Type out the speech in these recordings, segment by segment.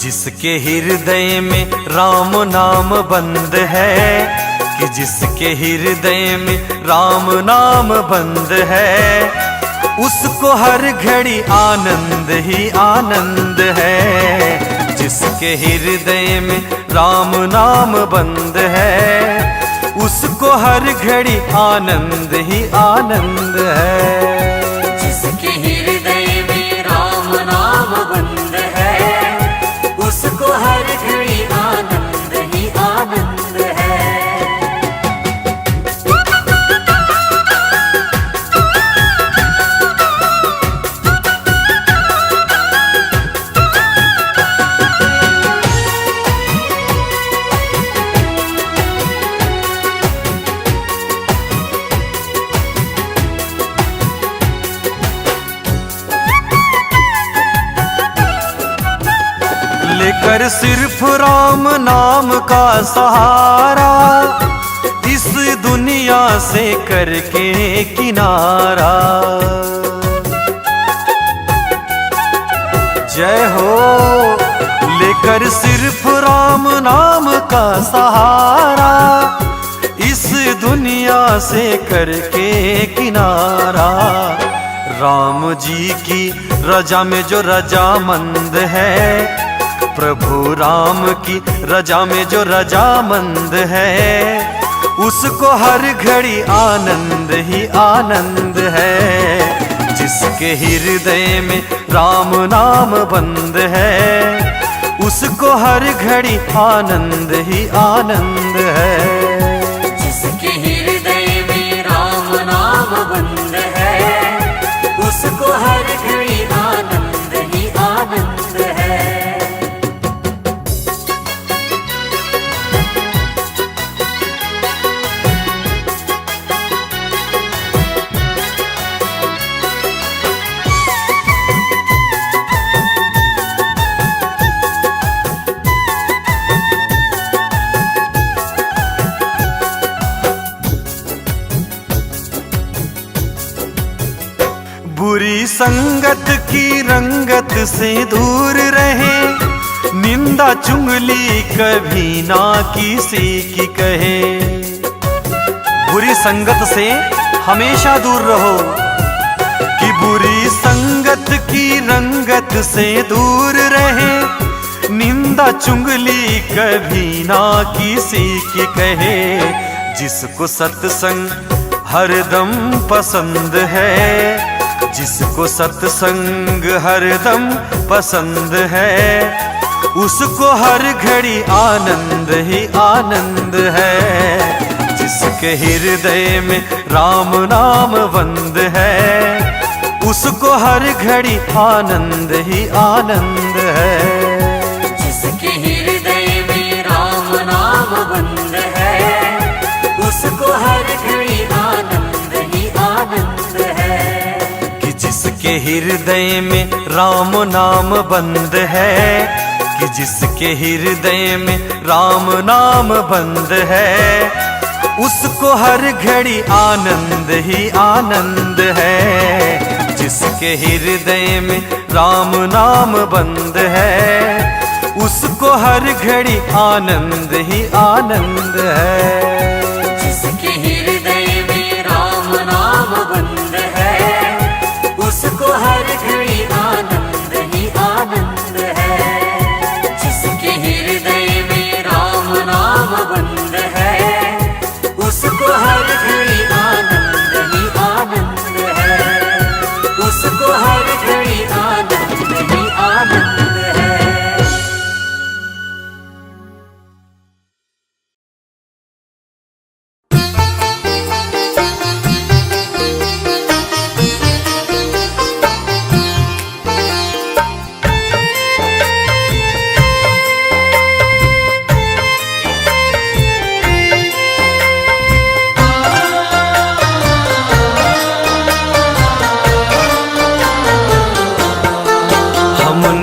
जिसके हृदय में राम नाम बंद है, कि जिसके हृदय में राम नाम बंद है, उसको हर घड़ी आनंद ही आनंद है। जिसके हृदय में राम नाम बंद है, उसको हर घड़ी आनंद ही आनंद है। जिसके हृदय में राम नाम बंद है, उसको हर घड़ी आनंद ही आनंद है। लेकर सिर्फ राम नाम का सहारा, इस दुनिया से करके किनारा। जय हो। लेकर सिर्फ राम नाम का सहारा, इस दुनिया से करके किनारा। राम जी की रजा में जो रजामंद है, प्रभु राम की रजा में जो रजामंद है, उसको हर घड़ी आनंद ही आनंद है। जिसके हृदय में राम नाम बंद है, उसको हर घड़ी आनंद ही आनंद है। जिसके हृदय में राम नाम बंद है, उसको हर घड़ी आनंद ही आनंद है। बुरी संगत की रंगत से दूर रहे, निंदा चुगली कभी ना किसी की कहे। बुरी संगत से हमेशा दूर रहो, कि बुरी संगत की रंगत से दूर रहे, निंदा चुगली कभी ना किसी की कहे। जिसको सत्संग हरदम पसंद है, जिसको सत्संग हरदम पसंद है, उसको हर घड़ी आनंद ही आनंद है। जिसके हृदय में राम नाम बंद है, उसको हर घड़ी आनंद ही आनंद है। जिसके हृदय में राम नाम बंद है, उसको हर घड़ी आनंद ही आनंद है। जिसके हृदय में राम नाम बंद है, कि जिसके हृदय में राम नाम बंद है, उसको हर घड़ी आनंद ही आनंद है। जिसके हृदय में राम नाम बंद है, उसको हर घड़ी आनंद ही आनंद है। जिसके हृदय में राम नाम बंद है, उसको हर घड़ी आनंद ही आनंद है। जिसके हृदय में राम नाम बंद है, उसको हर घड़ी आनंद ही आनंद है। उसको हर घड़ी आनंद ही आनंद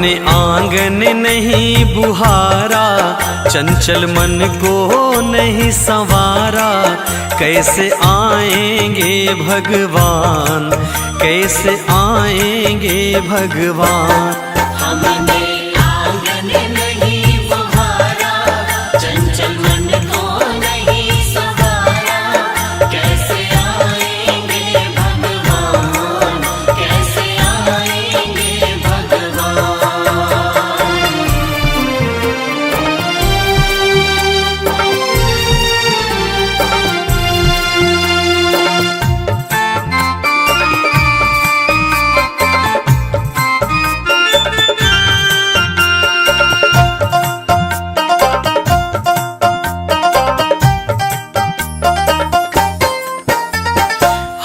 अपने आंगन नहीं बुहारा, चंचल मन को नहीं संवारा, कैसे आएंगे भगवान, कैसे आएंगे भगवान। हमने आंगन नहीं बुहारा, चंचल मन को नहीं संवारा, कैसे आएंगे भगवान, कैसे आएंगे भगवान।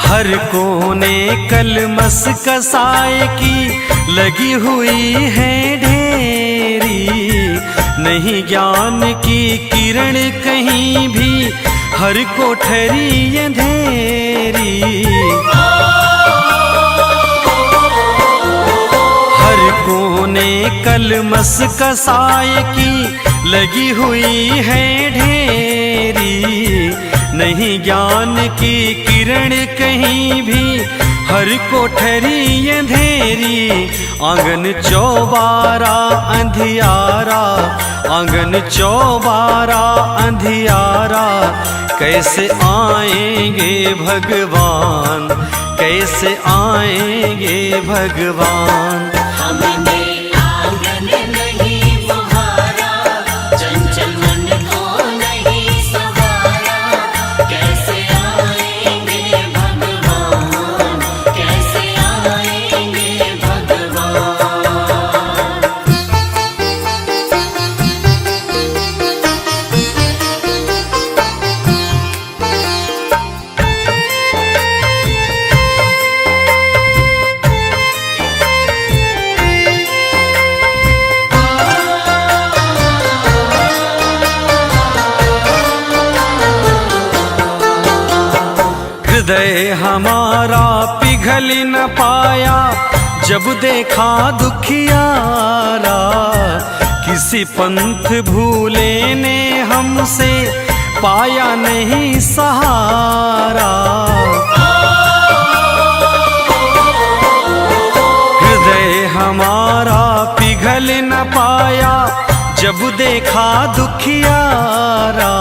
हर कोने कलमस कसाए की लगी हुई है ढेरी, नहीं ज्ञान की किरण कहीं भी, हर कोठरी अंधेरी। हर कोने कलमस कसाए की लगी हुई है ढेरी, नहीं ज्ञान की किरण कहीं भी, हर कोठरी अंधेरी। आंगन चौबारा अंधियारा, आंगन चौबारा अंधियारा, कैसे आएंगे भगवान, कैसे आएंगे भगवान। हमने आंगन नहीं बुहारा, चंचल मन को नहीं संवारा, कैसे आएंगे भगवान, कैसे आएंगे भगवान। हृदय हमारा पिघल न पाया, जब देखा दुखियारा, किसी पंथ भूले ने हमसे पाया नहीं सहारा। हृदय हमारा पिघल न पाया, जब देखा दुखियारा,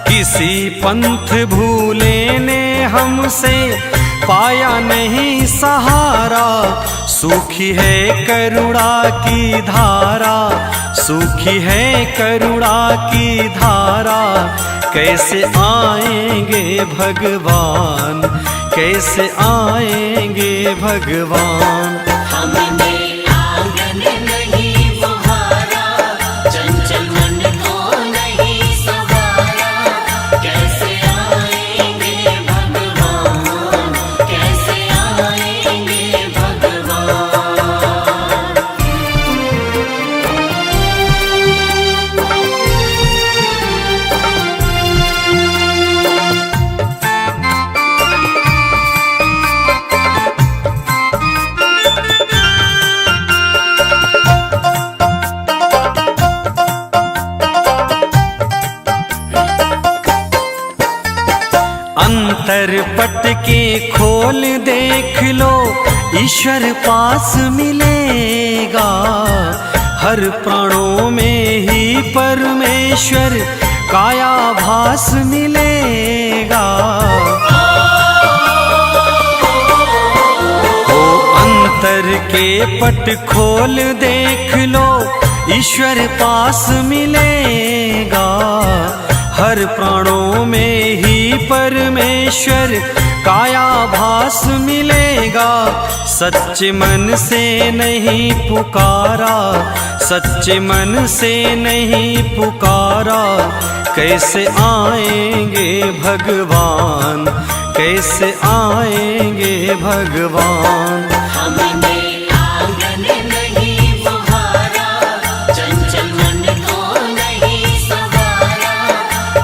किसी पंथ भूले ने हमसे पाया नहीं सहारा। सूखी है करुणा की धारा, सूखी है करुणा की धारा, कैसे आएंगे भगवान, कैसे आएंगे भगवान। हमने आंगन नहीं बुहारा, चंचल मन को नहीं संवारा, कैसे आएंगे भगवान, कैसे आएंगे भगवान। अंतर पट के खोल देख लो, ईश्वर पास मिलेगा, हर प्राणों में ही परमेश्वर काया भास मिलेगा। ओ अंतर के पट खोल देख लो, ईश्वर पास मिलेगा, हर प्राणों में ही परमेश्वर काया भास मिलेगा। सच्चे मन से नहीं पुकारा, सच्चे मन से नहीं पुकारा, कैसे आएंगे भगवान, कैसे आएंगे भगवान। हमने आंगन नहीं बुहारा, चंचल मन को नहीं संवारा,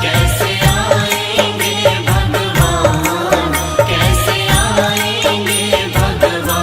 कैसे आएंगे भगवान, कैसे आएंगे भगवान।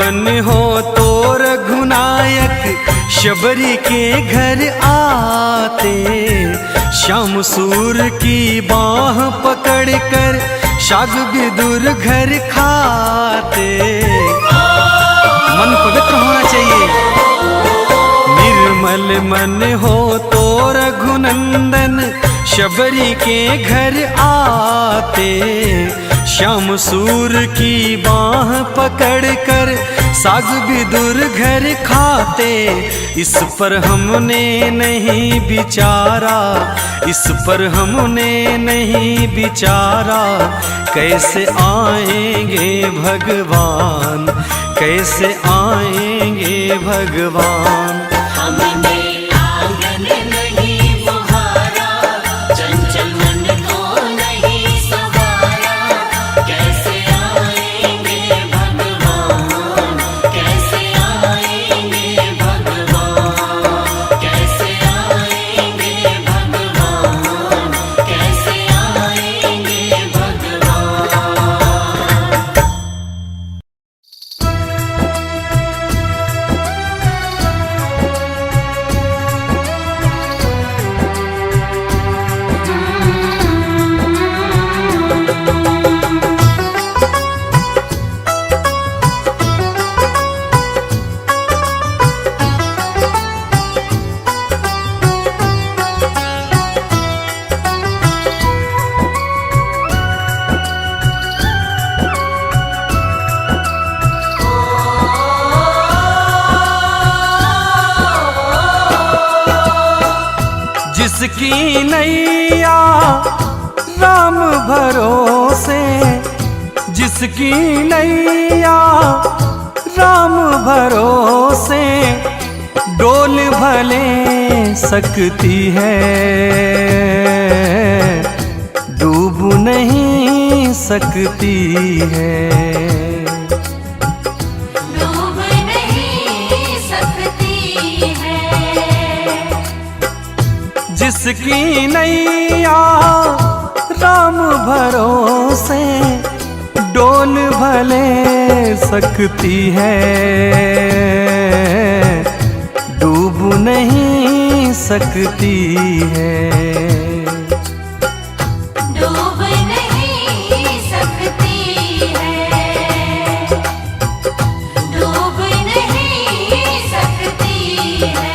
मन हो तो रघुनायक शबरी के घर आते, श्याम सूर की बाह पकड़ कर शाग विदुर घर खाते। मन पवित्र होना चाहिए। निर्मल मन हो तो रघुनंदन शबरी के घर आते, श्याम सूर की बाह पकड़ कर साग विदुर घर खाते। इस पर हमने नहीं विचारा, इस पर हमने नहीं विचारा, कैसे आएंगे भगवान, कैसे आएंगे भगवान। हमने आंगन नहीं बुहारा, चंचल मन को नहीं सवारा, कैसे आएंगे भगवान, कैसे आएंगे भगवान, कैसे आएंगे भगवान, कैसे आएंगे भगवान। जिसकी नैया राम भरोसे, जिसकी नैया राम भरोसे, डोल भले सकती है, डूब नहीं सकती है। डूब नहीं सकती है। जिसकी नैया राम भरोसे, डोल भले सकती है, डूब नहीं सकती है। डूब नहीं सकती है, डूब नहीं सकती है।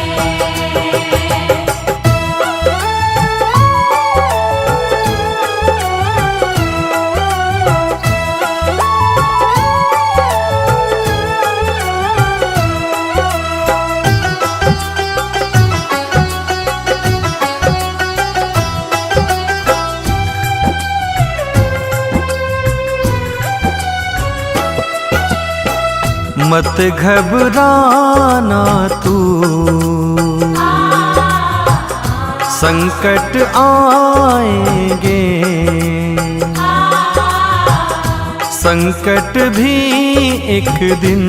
मत घबराना तू, संकट आएंगे, संकट भी एक दिन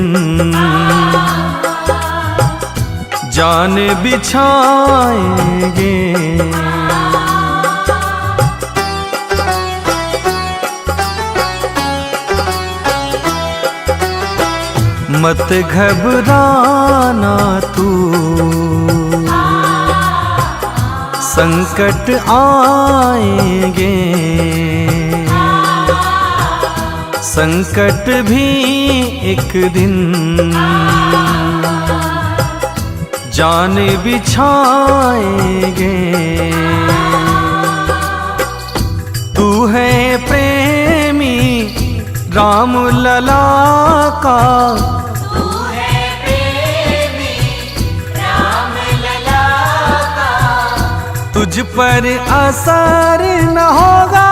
जान बिछाएंगे। मत घबराना तू, संकट आएंगे, संकट भी एक दिन जान बिछाएंगे। तू है प्रेमी राम लला का, तुझ पर असर न होगा,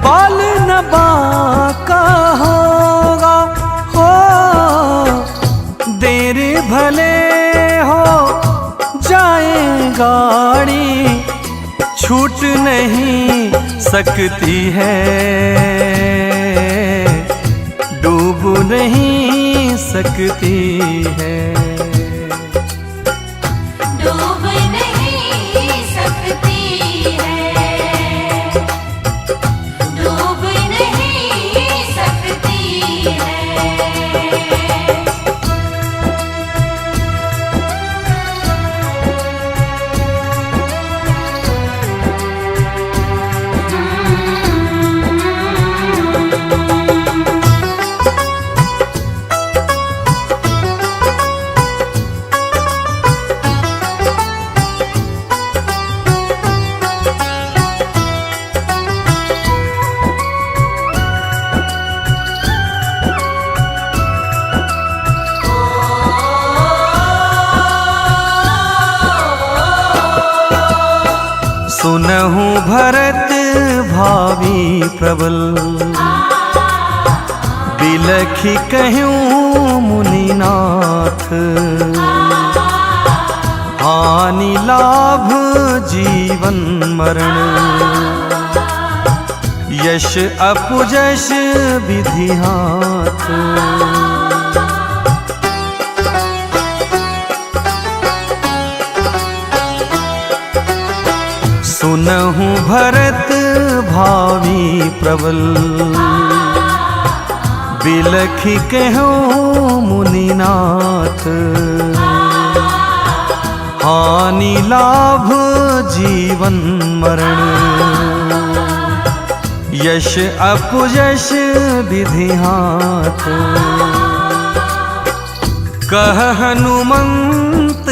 बाल न बाका होगा। हो देर भले हो जाए गाड़ी, छूट नहीं सकती है, डूब नहीं सकती है। डूब नहीं सकती है, डूब नहीं सकती सुनहु भरत भावी प्रबल, बिलखी कहूँ मुनिनाथ, हानि लाभ जीवन मरण, यश अपजश विधि हाथ। सुनहु भरत भावी प्रबल, बिलखी कहूँ मुनिनाथ, हानि लाभ जीवन मरण, यश अपयश विधि हाथ। कह हनुमंत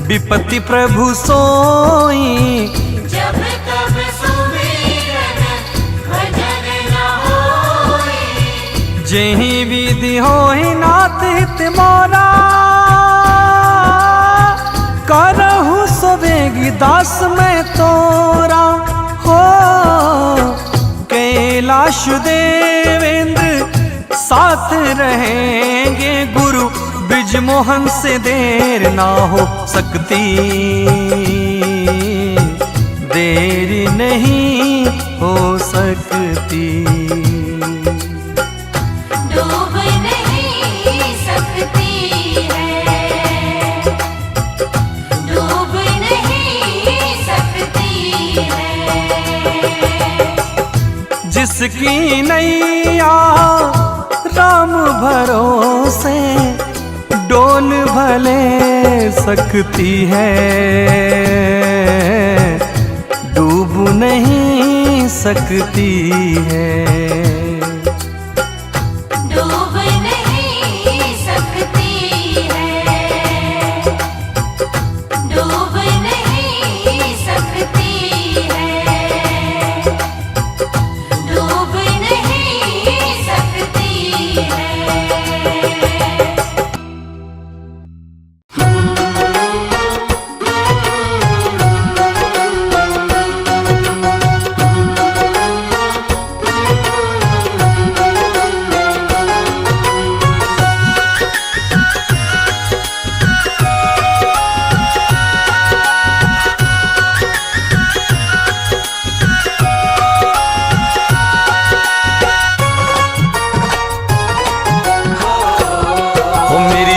विपत्ति प्रभु सोई, जब तब सुमिरन भजन न होई। जेहि विधि होई नाथ हित मोरा, करहु सवेगी दास में तोरा। हो कैलाश देवेंद्र साथ रहेंगे, गुरु ब्रिजमोहन से देर ना हो सकती, देर नहीं हो सकती। डूब नहीं सकती है, डूब नहीं सकती है। जिसकी नैया राम भरोसे, डोल भले सकती है, डूब नहीं सकती है। डूब नहीं सकती है, डूब नहीं सकती है, डूब नहीं सकती है।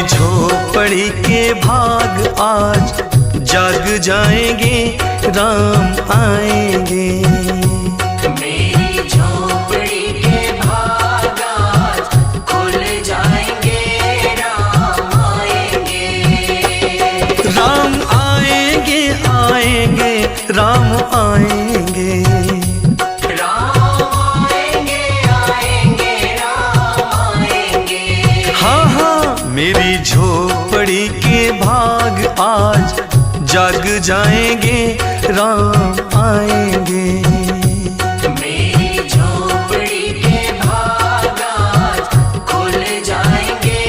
झोपड़ी के भाग आज जाग जाएंगे, राम आएंगे। मेरी झोपड़ी के भाग आज खुल जाएंगे, राम आएंगे। राम आएंगे, आएंगे, राम आएंगे। राम आएंगे, आएंगे, राम आएंगे। हाँ हाँ, मेरी झोपड़ी के भाग आज जाग जाएंगे, राम आएंगे। मेरी झोपड़ी के भाग आज खुल जाएंगे,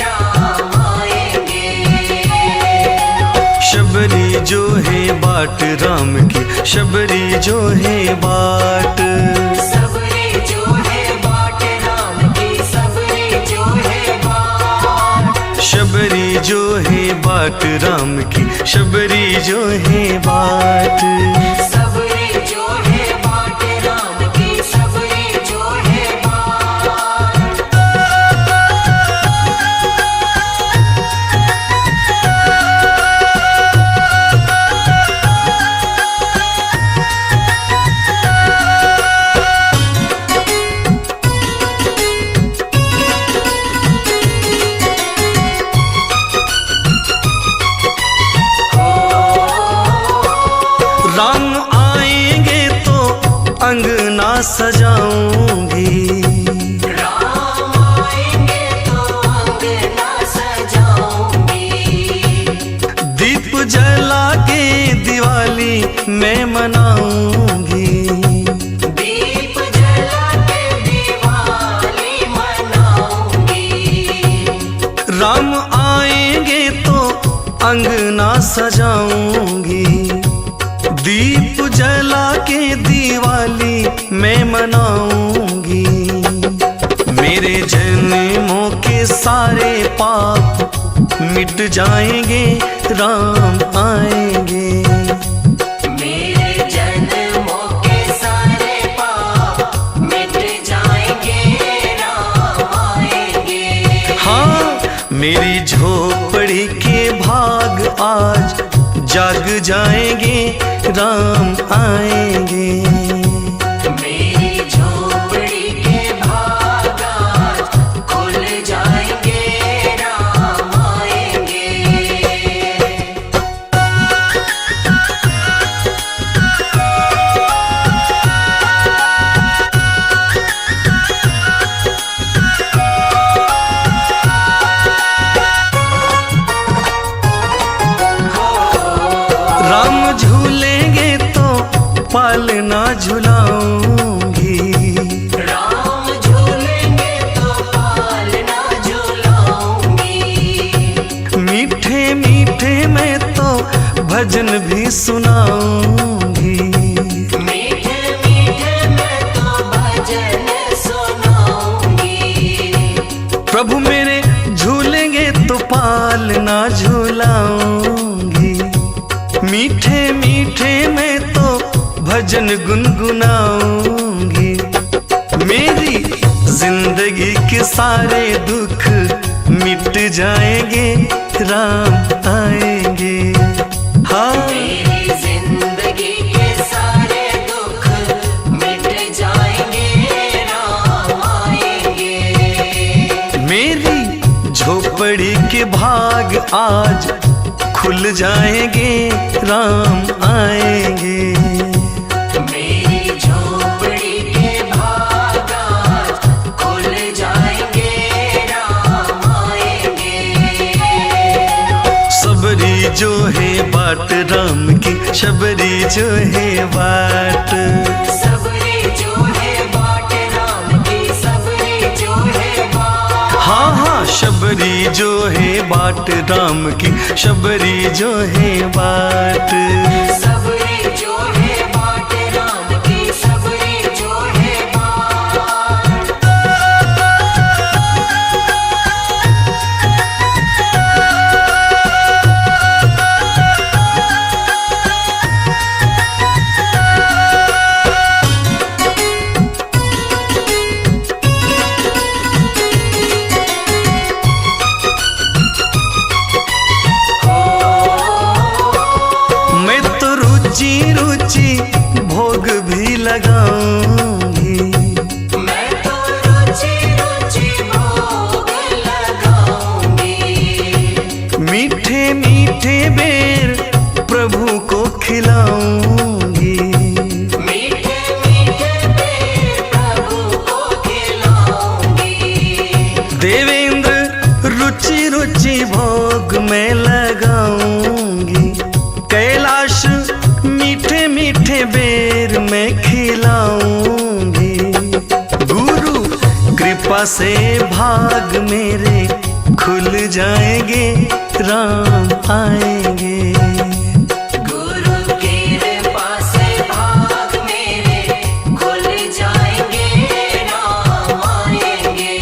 राम आएंगे। शबरी जो है बाट राम की, शबरी जो है बाट, सबरी जो है बाट राम की, सबरी जो है बाट। शबरी जो है बाट राम की, शबरी जो है बाट। सबरी जो है बाट राम की, सबरी जो है बाट। राम आएंगे तो अंगना सजाऊंगी, राम आएंगे तो अंगना सजाऊंगी। दीप जला के दिवाली मैं मनाऊंगी। दीप जला के दिवाली मनाऊंगी। राम आएंगे तो अंगना सजाऊंगी, दीप जला के दिवाली मैं मनाऊंगी। मेरे जन्मों के सारे पाप मिट जाएंगे, राम आएंगे। मेरे जन्मों के सारे पाप मिट जाएंगे, राम आएंगे। हाँ, मेरी झोपड़ी के भाग आज जाग जाएंगे, राम आएंगे। मेरी झोपड़ी के भाग आज खुल जाएंगे, राम आएंगे। राम झूलेंगे तो पालना झुलाऊंगी। राम झूलेंगे तो पालना झूलाऊंगी। मीठे मीठे मैं तो भजन भी सुनाऊंगी। मीठे मीठे मैं तो भजन सुनाऊंगी। प्रभु मेरे झूलेंगे तो पालना झूलाऊंगी। मीठे मीठे मैं तो भजन गुनगुनाऊंगी। मेरी जिंदगी के सारे दुख मिट जाएंगे, राम आएंगे। हाँ, मेरी जिंदगी के सारे दुख मिट जाएंगे, राम आएंगे। मेरी झोपड़ी के भाग आज खुल जाएंगे, राम आएंगे। मेरी झोपड़ी के भाग आज खुल जाएंगे, राम आएंगे। सबरी जो है बाट राम की, शबरी जो है बाट। सबरी जो है बाट राम की, सबरी जो है बाट। हाँ हाँ, शबरी जो है बाट राम की, शबरी जो है बाट। सबरी जो है बाट राम की, सबरी जो है बाट। मैं तो रुचि रुचि भोग भी लगाऊंगी। मैं तो रुचि रुचि भोग लगाऊंगी। मीठे मीठे बेर प्रभु को खिलाऊंगी। मीठे मीठे बेर प्रभु को खिलाऊंगी। देवेंद्र रुचि रुचि भोग मैं लगाऊंगी। कैलाश मीठे मीठे बेर मैं खिलाऊंगी। गुरु कृपा से भाग मेरे खुल जाएंगे, राम आएंगे। गुरु की कृपा से भाग मेरे खुल जाएंगे, राम आएंगे।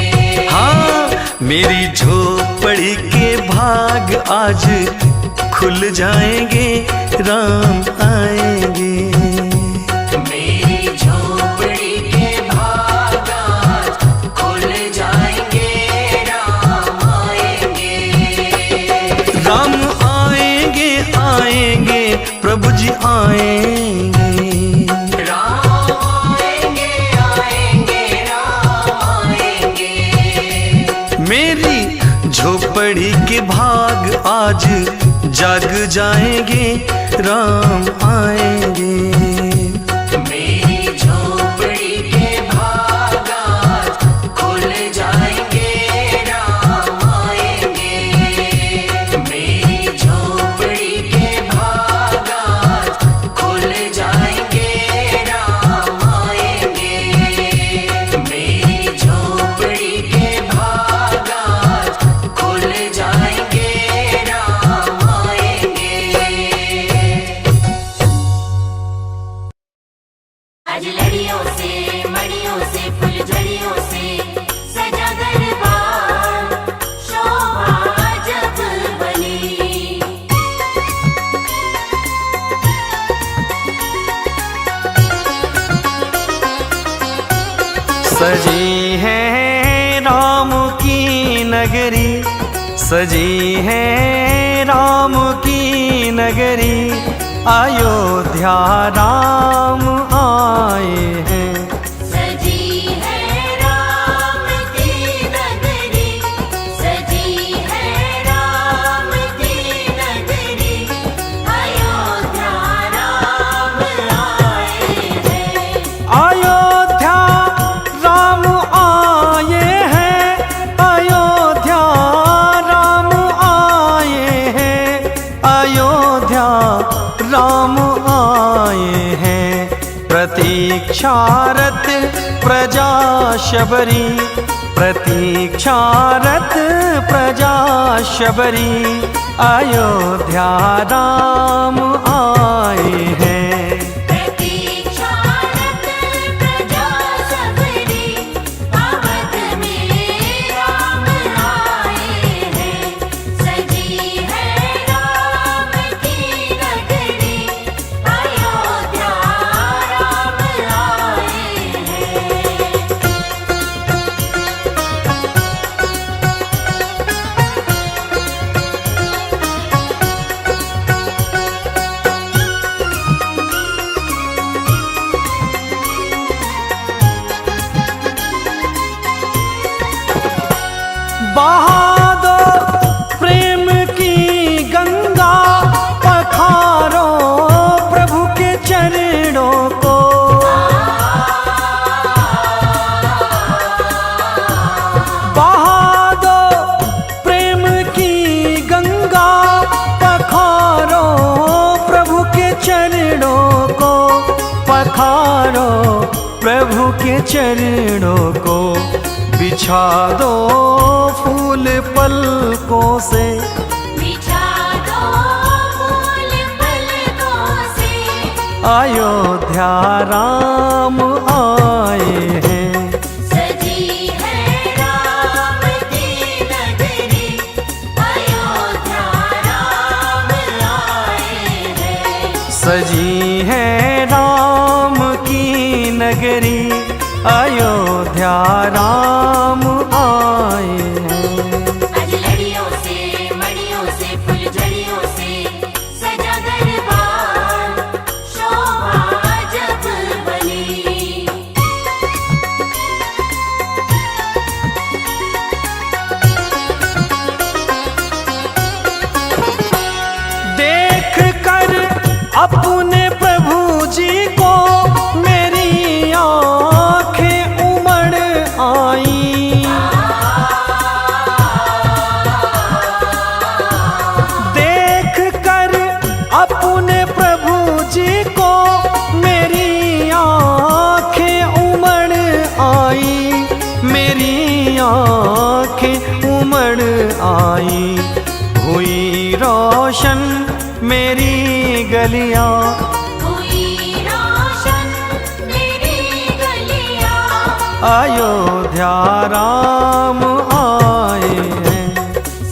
हाँ, मेरी झोपड़ी के भाग आज खुल जाएंगे, राम आएंगे। मेरी झोपड़ी के भाग आज खुल जाएंगे, राम आएंगे। राम आएंगे आएंगे, प्रभु जी आएंगे। राम आएंगे आएंगे, राम आएंगे। मेरी झोपड़ी के भाग आज जाग जाएंगे, राम आएंगे। मेरी झोपड़ी के भाग आज खुल जाएंगे, राम आएंगे। मेरी झोपड़ी के भाग आज खुल जाएंगे, राम आएंगे। मेरी झोपड़ी के भाग आज खुल जाएंगे, राम आएंगे। सजी है राम की नगरी, अयोध्या राम आए हैं। सजी है राम की नगरी, सजी है राम की नगरी, अयोध्या राम आए हैं। अयोध्या राम आए हैं, अयोध्या राम आए हैं, अयोध्या राम आए हैं। प्रतीक्षारत प्रजा शबरी, प्रतीक्षारत प्रजा शबरी, अयोध्या राम आए हैं। प्रतीक्षारत प्रजा शबरी, अवध में राम आए हैं। सजी है राम की नगरी, अयोध्या राम आए हैं। बहा दो प्रेम की गंगा, पखारो प्रभु के चरणों को। बहा दो प्रेम की गंगा, पखारो प्रभु के चरणों को, पखारो प्रभु के चरणों को। बिछा दो फूल पलकों से, बिछा दो फूल पलकों से, अयोध्या राम आए हैं। सजी है राम की नगरी, अयोध्या राम आए हैं। सजी है राम की नगरी, अयोध्या राम आए हैं। अजलड़ियों से मड़ियों से फुलझड़ियों से सजा दरबार, शोभा जब बनी। देख कर अपने प्रभु जी को मेरी आंखें उमड़ आई। देख कर अपने प्रभु जी को मेरी आंखें उमड़ आई, मेरी आंखें उमड़ आई। हुई रोशन मेरी गलियां, हुई रोशन मेरी गलियां, अयोध्या राम आए हैं।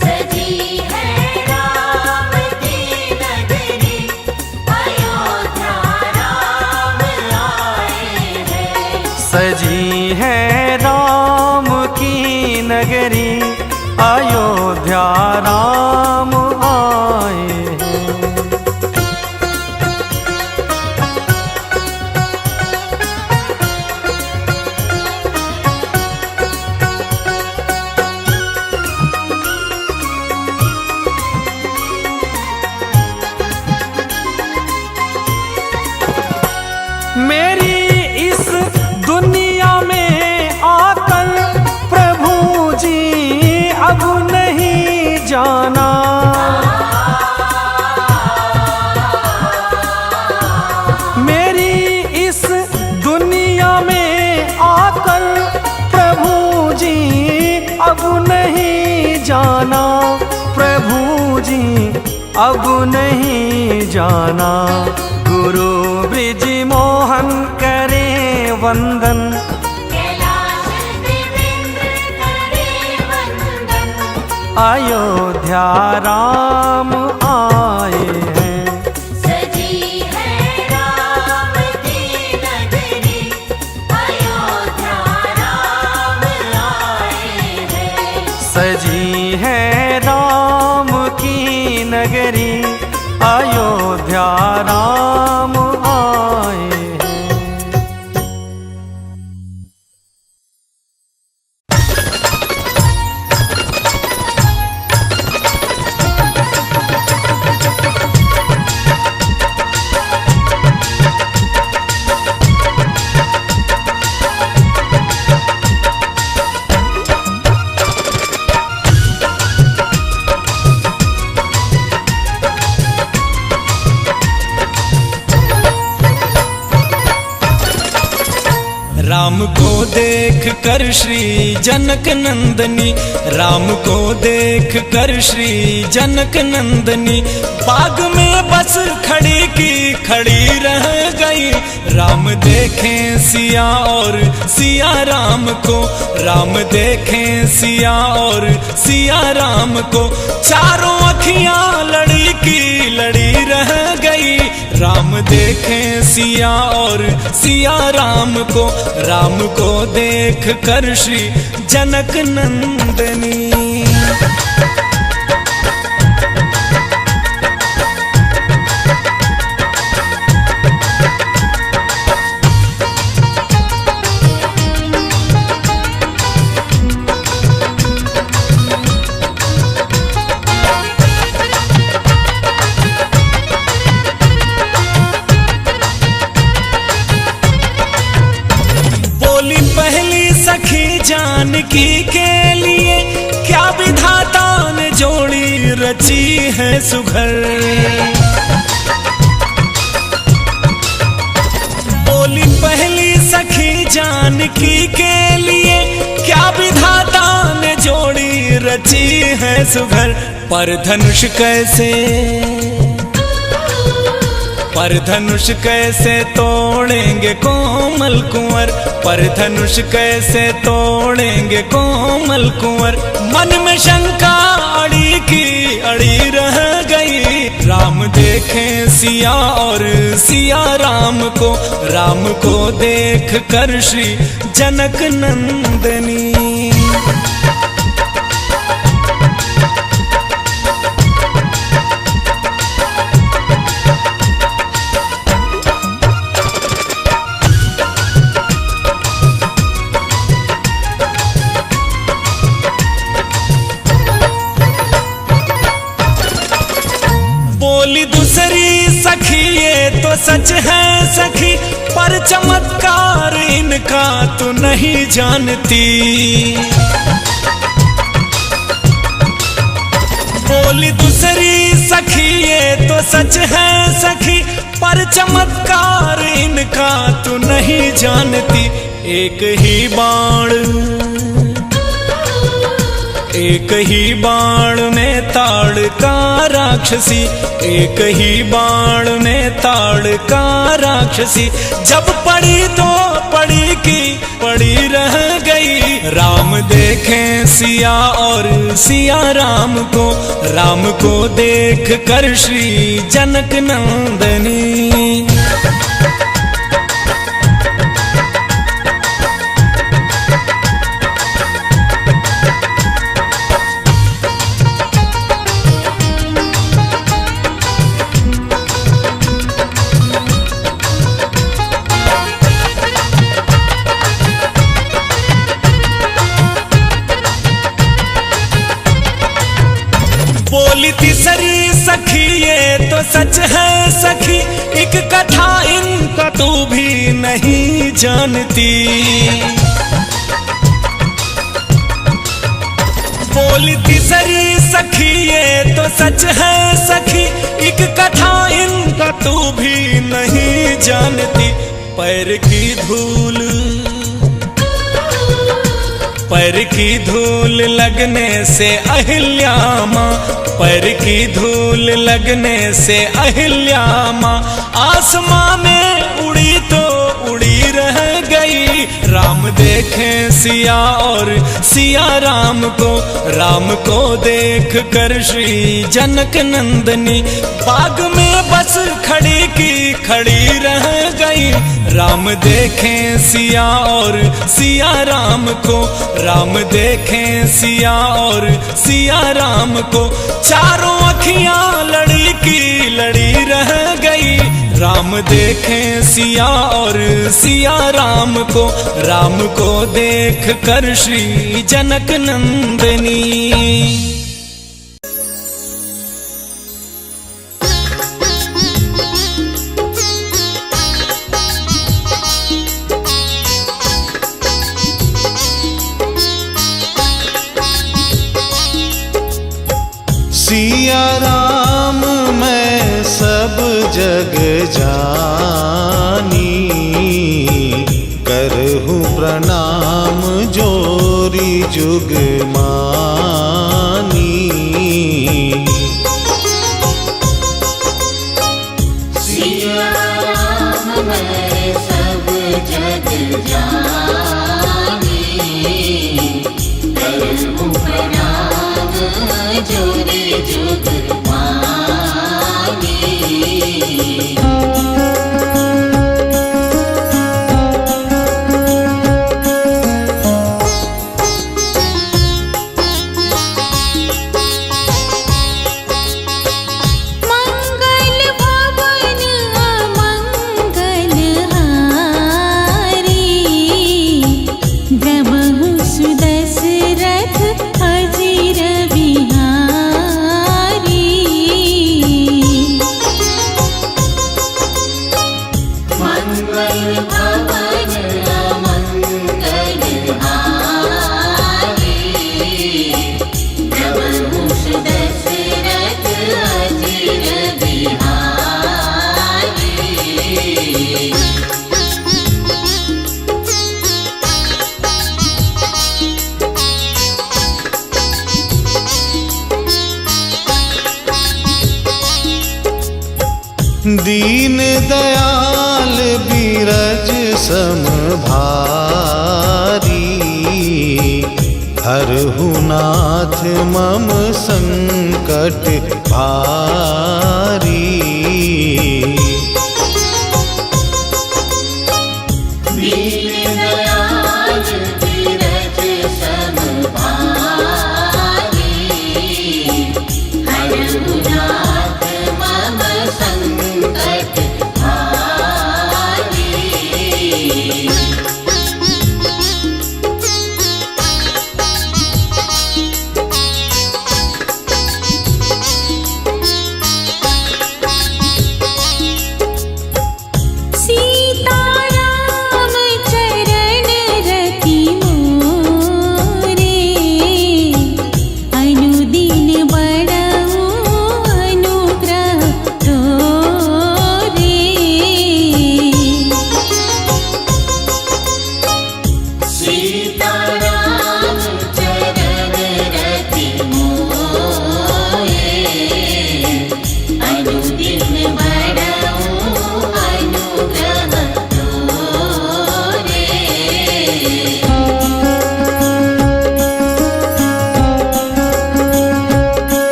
सजी है राम की नगरी, अयोध्या राम आए हैं। सजी है राम की नगरी, अयोध्या राम आए हैं। मेरी इस दुनिया में आकर प्रभु जी अब नहीं जाना। मेरी इस दुनिया में आकर प्रभु जी अब नहीं जाना, प्रभु जी अब नहीं जाना। गुरु ब्रिज मोहन करे वंदन, कैलाश देवेंद्र करे वंदन, अयोध्या राम आए हैं। सजी है राम की नगरी, अयोध्या राम आए हैं। सजी है राम नगरी अयोध्या राम आए हैं। राम को देख कर श्री जनक नंदनी, राम को देख कर श्री जनक नंदनी, बाग में बस खड़ी की खड़ी रह गई। राम देखें सिया और सिया राम को, राम देखें सिया और सिया राम को, चारों अखियां लड़ी की लड़ी रह गई। राम देखें सिया और सिया राम को, राम को देख कर श्री जनक नंदनी। जानकी के लिए क्या विधाता ने जोड़ी रची है सुघर। बोली पहली सखी जानकी के लिए क्या विधाता ने जोड़ी रची है सुघर। पर धनुष कैसे तोड़ेंगे कोमल कुंवर, पर धनुष कैसे तोड़ेंगे कोमल कुंवर। मन में शंका अड़ी की अड़ी रह गई। राम देखें सिया और सिया राम को, राम को देख कर श्री जनक नंदनी। बोली दूसरी सखी ये तो सच है सखी, पर चमत्कार इनका तो नहीं जानती। बोली दूसरी सखी ये तो सच है सखी, पर चमत्कार इनका तो नहीं जानती। एक ही बाण में ताड़ का राक्षसी, एक ही बाण में ताड़ का राक्षसी। जब पड़ी तो पड़ी की पड़ी रह गई। राम देखें सिया और सिया राम को, राम को देख कर श्री जनक नंदनी। बोली तीसरी सखी ये तो सच है सखी, एक कथा इनका तू भी नहीं जानती। बोली तीसरी सखी ये तो सच है सखी, एक कथा इनका तू भी नहीं जानती। पैर की धूल लगने से अहिल्या माँ, पैर की धूल लगने से अहिल्या माँ आसमां में उड़ी तो उड़ी रह गई। राम देखें सिया और सिया राम को देख कर श्री जनक नंदनी। बाग में बस खड़ी की खड़ी रह गई। राम देखें सिया और सिया राम को, राम देखें सिया और सिया राम को, चारों अखियां राम देखें सिया और सिया राम को देख कर श्री जनक नंदनी। सिया राम मैं सब जग जानी, करहूँ प्रणाम जोरी जुग मानी। सिया राम मैं सब जग जानी, करहूँ प्रणाम जोरी जुग मानी। दीन दयाल बीरज सम भारी, हरहु नाथ मम संकट भारी। दीन दयाल बीरज सम भारी, हरहु नाथ मम संकट भारी।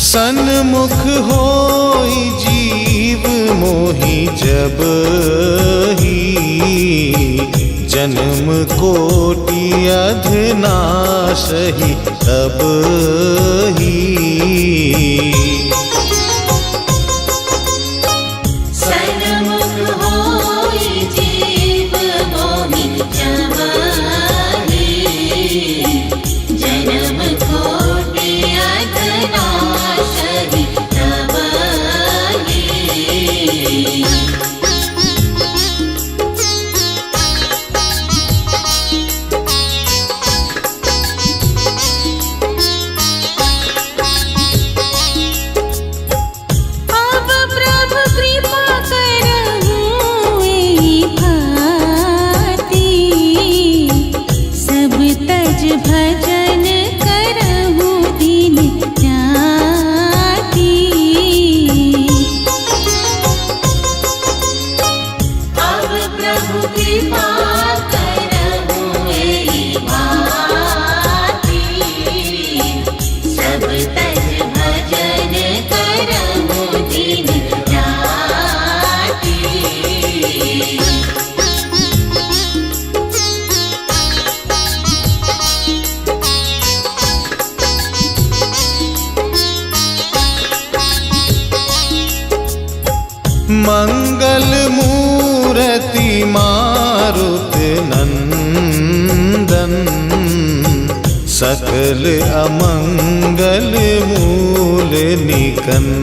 सन्मुख होई जीव मोहि जब ही, जन्म कोटि अधनासहि तब ही। सन्मुख होई जीव मोहि जब ही, जन्म कोटि अधनासहि तब ही। सकल अमंगल मूल निकंदन।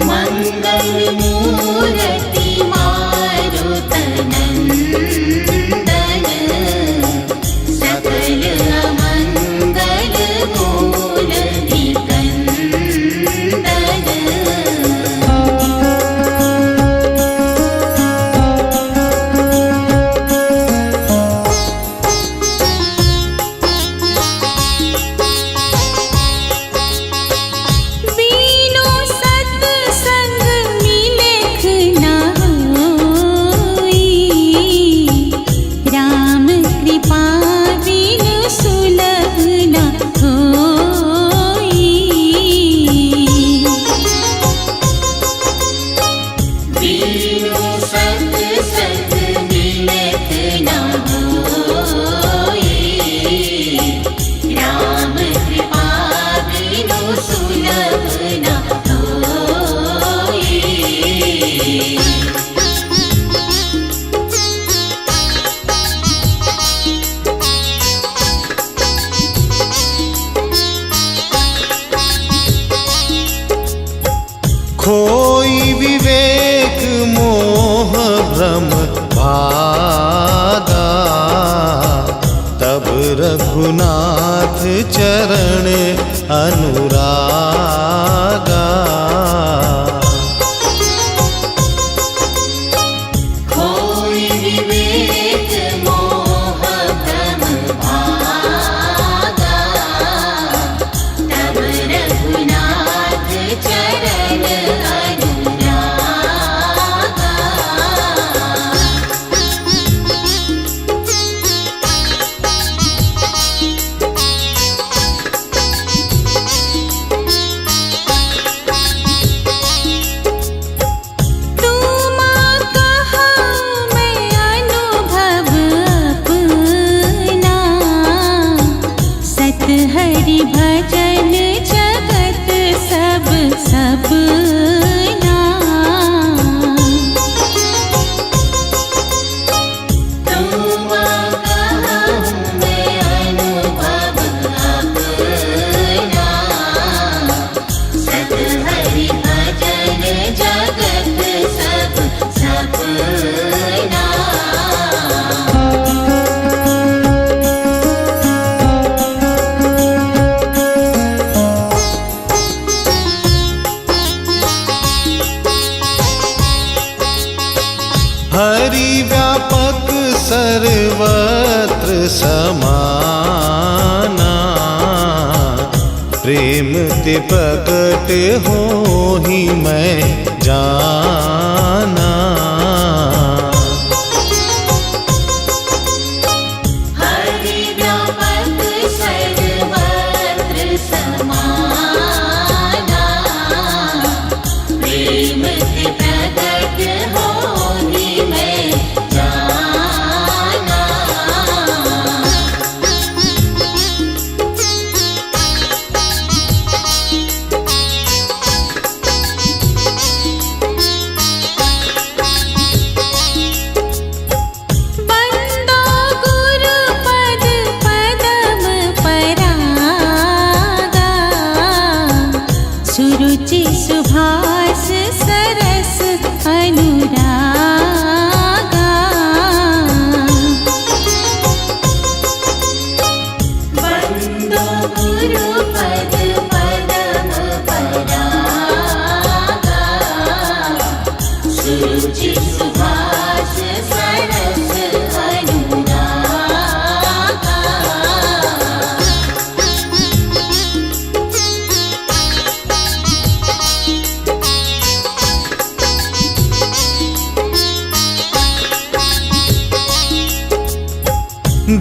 मंगल मूर्ति मारुतनंदन, सकल अमंगल मूल निकंदन। बीनो सत्संग मिलेख न होई, राम कृपा बिनु सुलभ न होई। बीनु सत्संग मिलेख न होई, राम कृपा बिनु सुलभ न होई। खोई विवेक मोह भ्रम भागा, तब रघुनाथ चरण अनुरागा। खोई विवेक मोह भ्रम भागा, तब रघुनाथ चरण अनुरागा। तुमा कहा मैं अनुभव अपना, सत हरि भजन जगत सब सपना। तुम कहूँ मैं अनुभव अपना, सत हरि भजन जगत सब सपना। हरि व्यापक सर्वत्र समाना, प्रेम ते प्रकट होहि मैं जाना। हरि व्यापक सर्वत्र समाना, प्रेम से प्रकट होहि मैं जाना। बंदो गुरु पद पदम परागा, सुरुचि सुभाष सरस अनुरागा। बंदो गुरु पद पदम परागा, सुरुचि सुभाष सरस अनुरागा।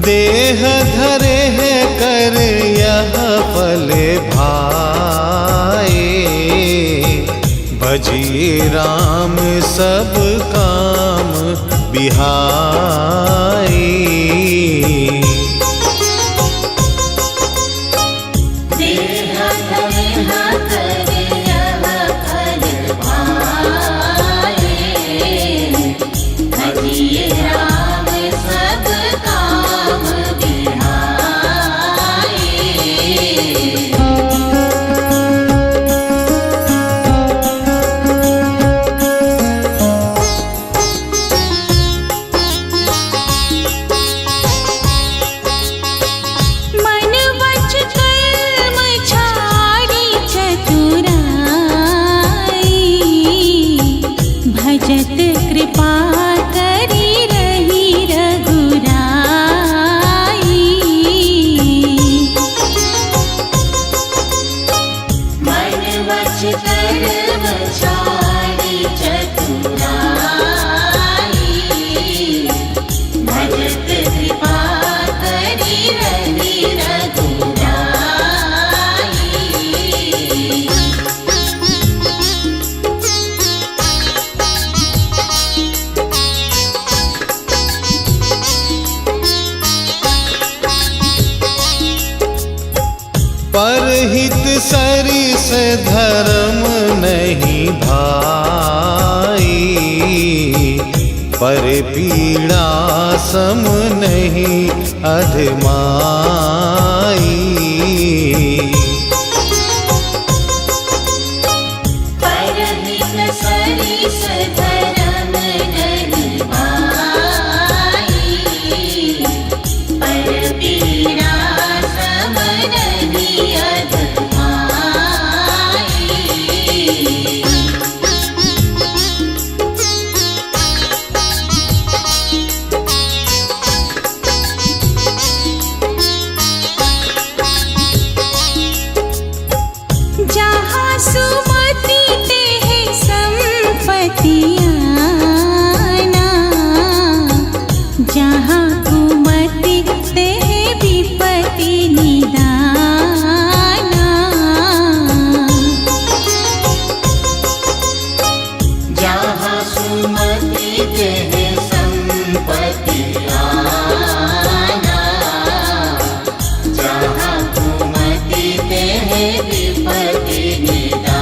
देह धरे है कर यह फल भाए, भजिए राम सब काम बिहाई। देह धरे कर यह फल भाए, भजिए भजत कृपा करी रही रघुराई। मन वच कर्म छाड़ी चतुराई, भजत कृपा करी रही रघुराई। परहित सरिस धर्म नहीं भाई, पर पीड़ा सम नहीं अधमाई। परहित सरिस धर्म नहीं भाई, पर पीड़ा सम नहीं अधमाई। जहाँ सुमति तेह संपत्ति आना, जहाँ कुमति तेह विपत्ति निदाना। जहाँ सुमति तेह संपत्ति आना, जहाँ कुमति तेह विपत्ति निदाना।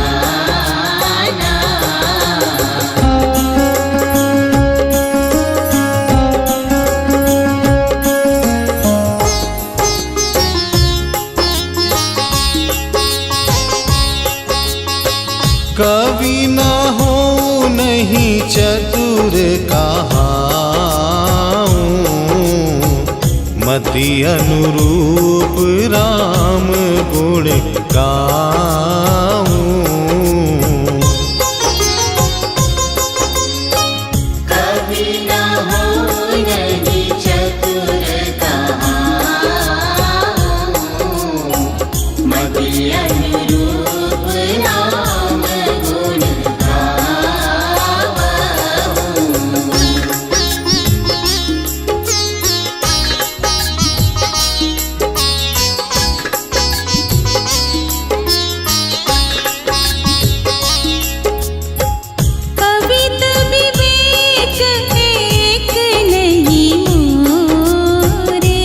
कवि न हो नहीं चतुर कहाऊं, मति अनुरूप राम गुण गाऊं। कभी न हो नहीं चतुर कहाऊं, मति अनुरूप राम गुण गाऊं। कवित विवेक एक नहीं मोरे,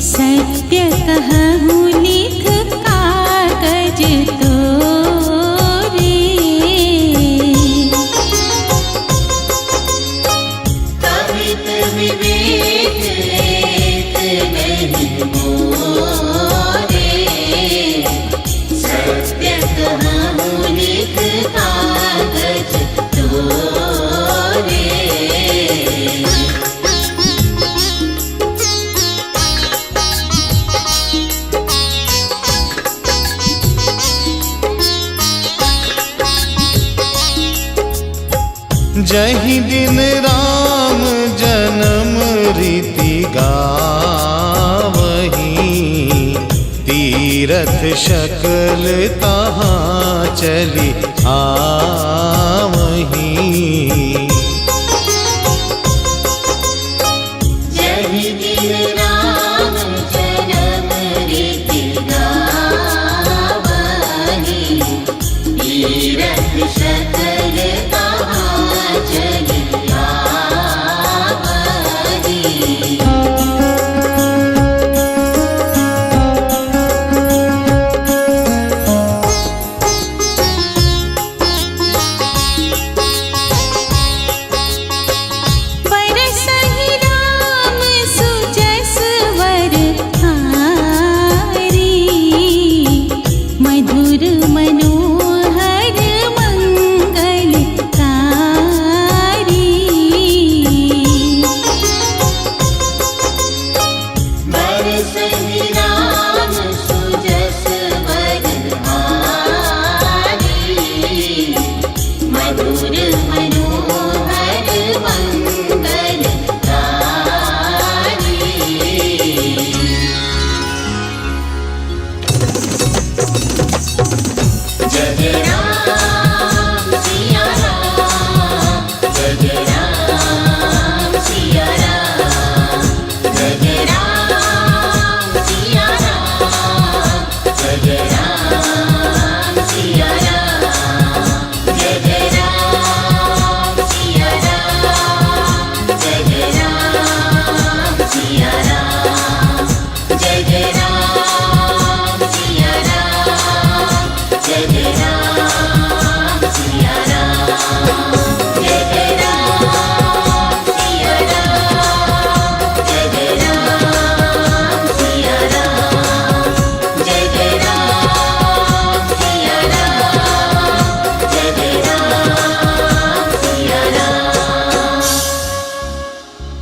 सत्य कहूँ लिख कागज तोरे। कवित विवेक एक नहीं मोरे, सत्य कहूँ लिख कागज तोरे। जही दिन राम जन्म रीति गावही, तीरथ शकल तहाँ चली आवही।